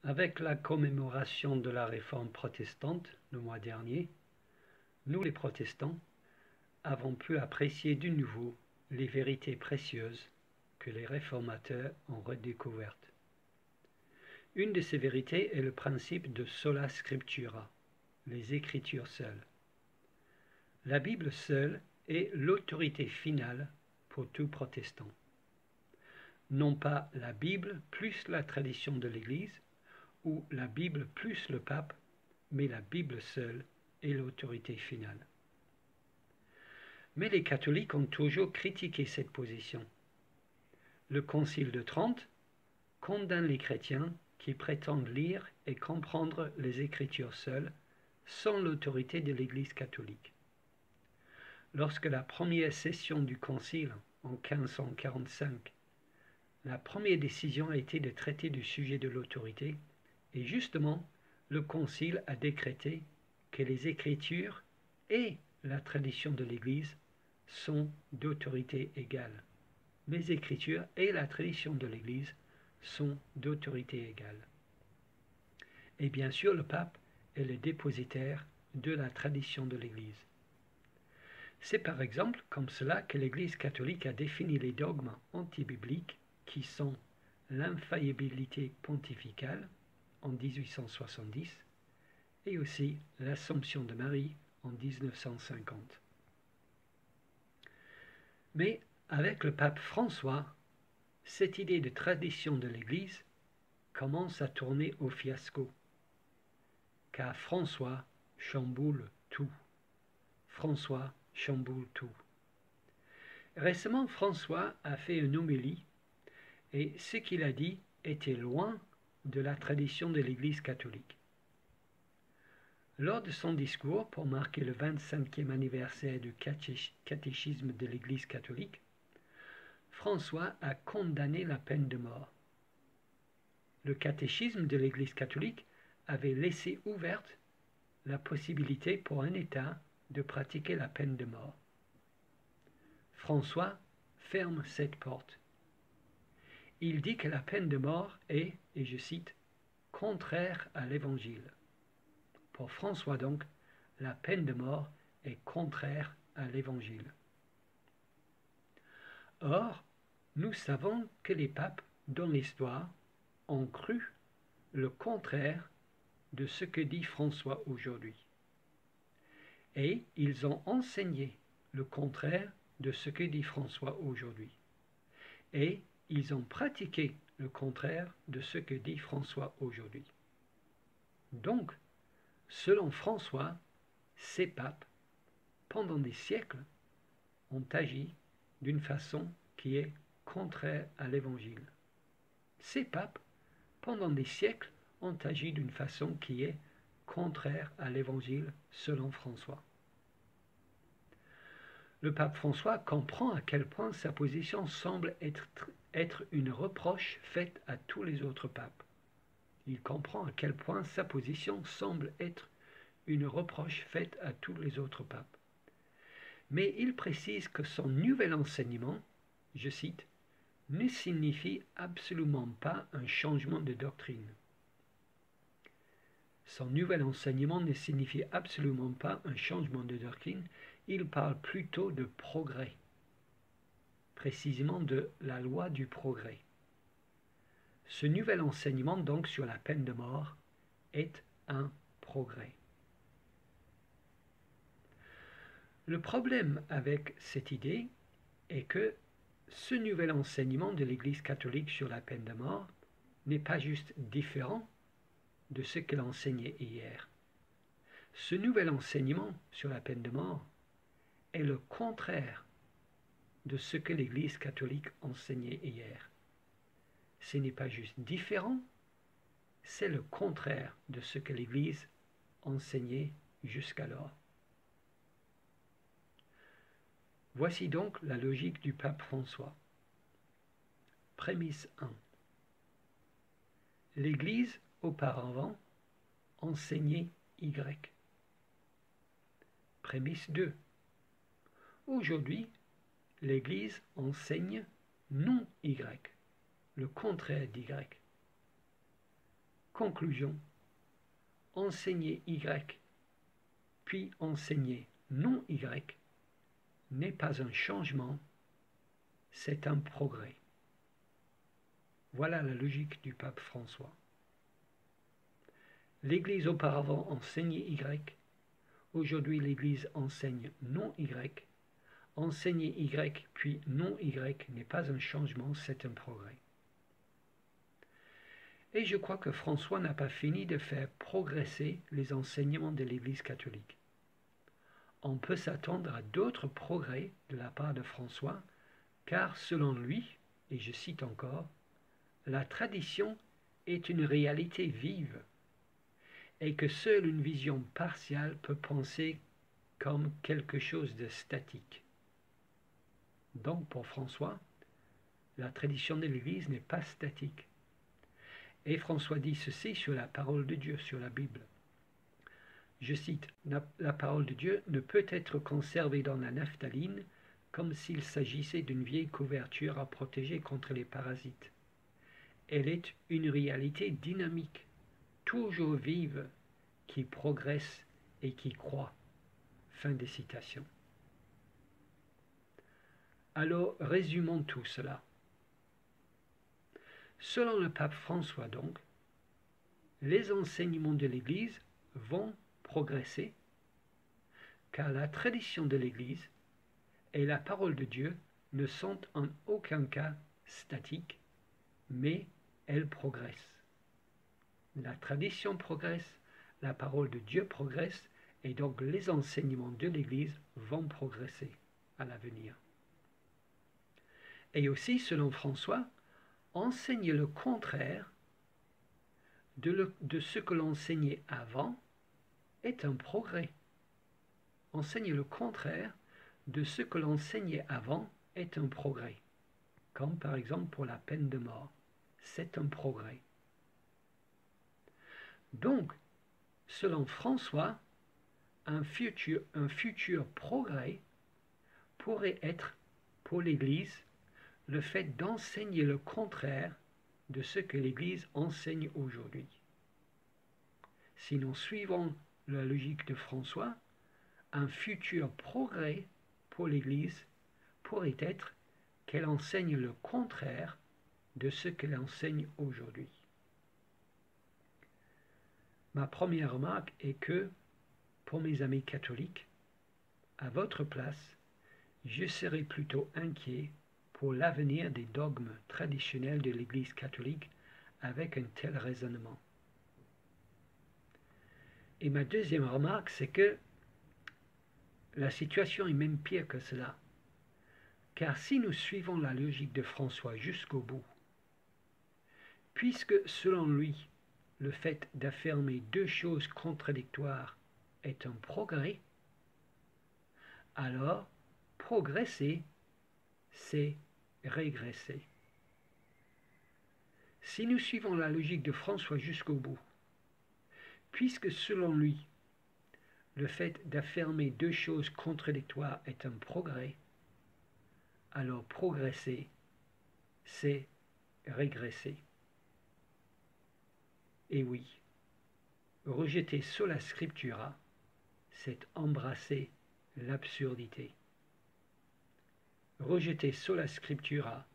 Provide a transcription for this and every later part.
Avec la commémoration de la Réforme protestante le mois dernier, nous les protestants avons pu apprécier de nouveau les vérités précieuses que les réformateurs ont redécouvertes. Une de ces vérités est le principe de sola scriptura, les Écritures seules. La Bible seule est l'autorité finale pour tout protestant. Non pas la Bible plus la tradition de l'Église, ou la Bible plus le pape, mais la Bible seule est l'autorité finale. Mais les catholiques ont toujours critiqué cette position. Le Concile de Trente condamne les chrétiens qui prétendent lire et comprendre les Écritures seules sans l'autorité de l'Église catholique. Lorsque la première session du Concile, en 1545, la première décision a été de traiter du sujet de l'autorité, et justement, le Concile a décrété que les Écritures et la tradition de l'Église sont d'autorité égale. Les Écritures et la tradition de l'Église sont d'autorité égale. Et bien sûr, le pape est le dépositaire de la tradition de l'Église. C'est par exemple comme cela que l'Église catholique a défini les dogmes antibibliques qui sont l'infaillibilité pontificale en 1870 et aussi l'Assomption de Marie en 1950. Mais avec le pape François, cette idée de tradition de l'Église commence à tourner au fiasco, car François chamboule tout. François chamboule tout. Récemment, François a fait une homélie et ce qu'il a dit était loin de la tradition de l'Église catholique. Lors de son discours pour marquer le 25e anniversaire du catéchisme de l'Église catholique, François a condamné la peine de mort. Le catéchisme de l'Église catholique avait laissé ouverte la possibilité pour un État de pratiquer la peine de mort. François ferme cette porte. Il dit que la peine de mort est, et je cite, « contraire à l'Évangile ». Pour François donc, la peine de mort est contraire à l'Évangile. Or, nous savons que les papes, dans l'histoire, ont cru le contraire de ce que dit François aujourd'hui. Et ils ont enseigné le contraire de ce que dit François aujourd'hui. Et ils ont pratiqué le contraire de ce que dit François aujourd'hui. Donc, selon François, ces papes, pendant des siècles, ont agi d'une façon qui est contraire à l'Évangile. Ces papes, pendant des siècles, ont agi d'une façon qui est contraire à l'Évangile selon François. Le pape François comprend à quel point sa position semble être une reproche faite à tous les autres papes. Il comprend à quel point sa position semble être une reproche faite à tous les autres papes. Mais il précise que son nouvel enseignement, je cite, ne signifie absolument pas un changement de doctrine. Son nouvel enseignement ne signifie absolument pas un changement de doctrine, il parle plutôt de progrès, précisément de la loi du progrès. Ce nouvel enseignement donc sur la peine de mort est un progrès. Le problème avec cette idée est que ce nouvel enseignement de l'Église catholique sur la peine de mort n'est pas juste différent de ce qu'elle enseignait hier. Ce nouvel enseignement sur la peine de mort est le contraire de ce que l'Église catholique enseignait hier. Ce n'est pas juste différent, c'est le contraire de ce que l'Église enseignait jusqu'alors. Voici donc la logique du pape François. Prémisse 1. L'Église, auparavant, enseignait Y. Prémisse 2. Aujourd'hui, l'Église enseigne non Y, le contraire d'Y. Conclusion. Enseigner Y, puis enseigner non Y, n'est pas un changement, c'est un progrès. Voilà la logique du pape François. L'Église auparavant enseignait Y, aujourd'hui l'Église enseigne non Y. Enseigner Y puis non Y n'est pas un changement, c'est un progrès. Et je crois que François n'a pas fini de faire progresser les enseignements de l'Église catholique. On peut s'attendre à d'autres progrès de la part de François, car selon lui, et je cite encore, la tradition est une réalité vive, et que seule une vision partiale peut penser comme quelque chose de statique. Donc pour François, la tradition de l'Église n'est pas statique. Et François dit ceci sur la parole de Dieu, sur la Bible. Je cite, la parole de Dieu ne peut être conservée dans la naphtaline comme s'il s'agissait d'une vieille couverture à protéger contre les parasites. Elle est une réalité dynamique, toujours vive, qui progresse et qui croît. Fin de citation. Alors, résumons tout cela. Selon le pape François donc, les enseignements de l'Église vont progresser, car la tradition de l'Église et la parole de Dieu ne sont en aucun cas statiques, mais elles progressent. La tradition progresse, la parole de Dieu progresse, et donc les enseignements de l'Église vont progresser à l'avenir. Et aussi, selon François, enseigner le contraire de ce que l'enseignait avant est un progrès. Enseigner le contraire de ce que l'enseignait avant est un progrès. Comme par exemple pour la peine de mort. C'est un progrès. Donc, selon François, un futur progrès pourrait être pour l'Église le fait d'enseigner le contraire de ce que l'Église enseigne aujourd'hui. Si nous suivons la logique de François, un futur progrès pour l'Église pourrait être qu'elle enseigne le contraire de ce qu'elle enseigne aujourd'hui. Ma première remarque est que, pour mes amis catholiques, à votre place, je serais plutôt inquiet pour l'avenir des dogmes traditionnels de l'Église catholique avec un tel raisonnement. Et ma deuxième remarque, c'est que la situation est même pire que cela. Car si nous suivons la logique de François jusqu'au bout, puisque selon lui, le fait d'affirmer deux choses contradictoires est un progrès, alors progresser, c'est régresser. Si nous suivons la logique de François jusqu'au bout, puisque selon lui, le fait d'affirmer deux choses contradictoires est un progrès, alors progresser, c'est régresser. Et oui, rejeter sola scriptura, c'est embrasser l'absurdité. Rejeter sola scriptura,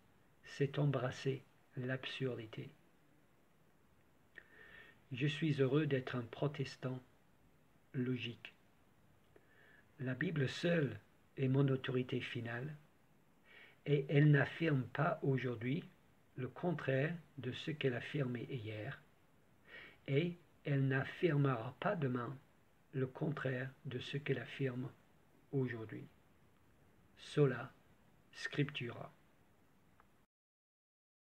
c'est embrasser l'absurdité. Je suis heureux d'être un protestant logique. La Bible seule est mon autorité finale, et elle n'affirme pas aujourd'hui le contraire de ce qu'elle affirmait hier, et elle n'affirmera pas demain le contraire de ce qu'elle affirme aujourd'hui. Sola scriptura.